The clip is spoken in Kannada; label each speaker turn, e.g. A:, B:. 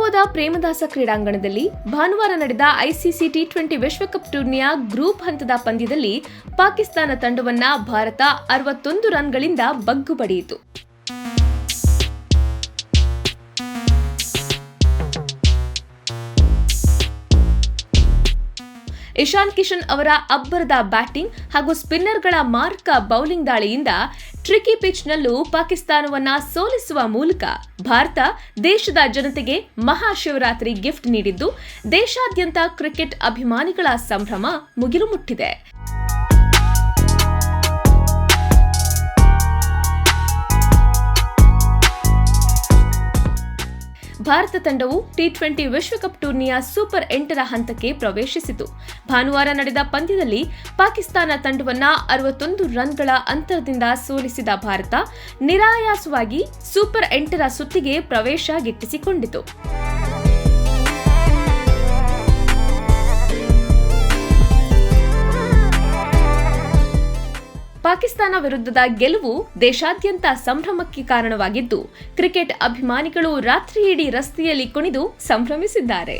A: ಕೊಲಂಬೋದ ಪ್ರೇಮದಾಸ ಕ್ರೀಡಾಂಗಣದಲ್ಲಿ ಭಾನುವಾರ ನಡೆದ ಐಸಿಸಿ ಟಿ20 ವಿಶ್ವಕಪ್ ಟೂರ್ನಿಯ ಗ್ರೂಪ್ ಹಂತದ ಪಂದ್ಯದಲ್ಲಿ ಪಾಕಿಸ್ತಾನ ತಂಡವನ್ನ ಭಾರತ 61 ರನ್ಗಳಿಂದ ಬಗ್ಗು ಬಡಿಯಿತು. ಇಶಾನ್ ಕಿಶನ್ ಅವರ ಅಬ್ಬರದ ಬ್ಯಾಟಿಂಗ್ ಹಾಗೂ ಸ್ಪಿನ್ನರ್ಗಳ ಮಾರ್ಕ ಬೌಲಿಂಗ್ ದಾಳಿಯಿಂದ ಟ್ರಿಕಿ ಪಿಚ್ನಲ್ಲೂ ಪಾಕಿಸ್ತಾನವನ್ನ ಸೋಲಿಸುವ ಮೂಲಕ ಭಾರತ ದೇಶದ ಜನತೆಗೆ ಮಹಾಶಿವರಾತ್ರಿ ಗಿಫ್ಟ್ ನೀಡಿದ್ದು ದೇಶಾದ್ಯಂತ ಕ್ರಿಕೆಟ್ ಅಭಿಮಾನಿಗಳ ಸಂಭ್ರಮ ಮುಗಿಲು ಮುಟ್ಟಿದೆ. ಭಾರತ ತಂಡವು ಟಿ20 ವಿಶ್ವಕಪ್ ಟೂರ್ನಿಯ ಸೂಪರ್ 8ರ ಹಂತಕ್ಕೆ ಪ್ರವೇಶಿಸಿತು. ಭಾನುವಾರ ನಡೆದ ಪಂದ್ಯದಲ್ಲಿ ಪಾಕಿಸ್ತಾನ ತಂಡವನ್ನ 61 ರನ್ಗಳ ಅಂತರದಿಂದ ಸೋಲಿಸಿದ ಭಾರತ ನಿರಾಯಾಸವಾಗಿ ಸೂಪರ್ 8ರ ಸುತ್ತಿಗೆ ಪ್ರವೇಶ ಗಿಟ್ಟಿಸಿಕೊಂಡಿತು. ಪಾಕಿಸ್ತಾನ ವಿರುದ್ಧದ ಗೆಲುವು ದೇಶಾದ್ಯಂತ ಸಂಭ್ರಮಕ್ಕೆ ಕಾರಣವಾಗಿದ್ದು ಕ್ರಿಕೆಟ್ ಅಭಿಮಾನಿಗಳು ರಾತ್ರಿಯಿಡೀ ರಸ್ತೆಯಲ್ಲಿ ಕುಣಿದು ಸಂಭ್ರಮಿಸಿದ್ದಾರೆ.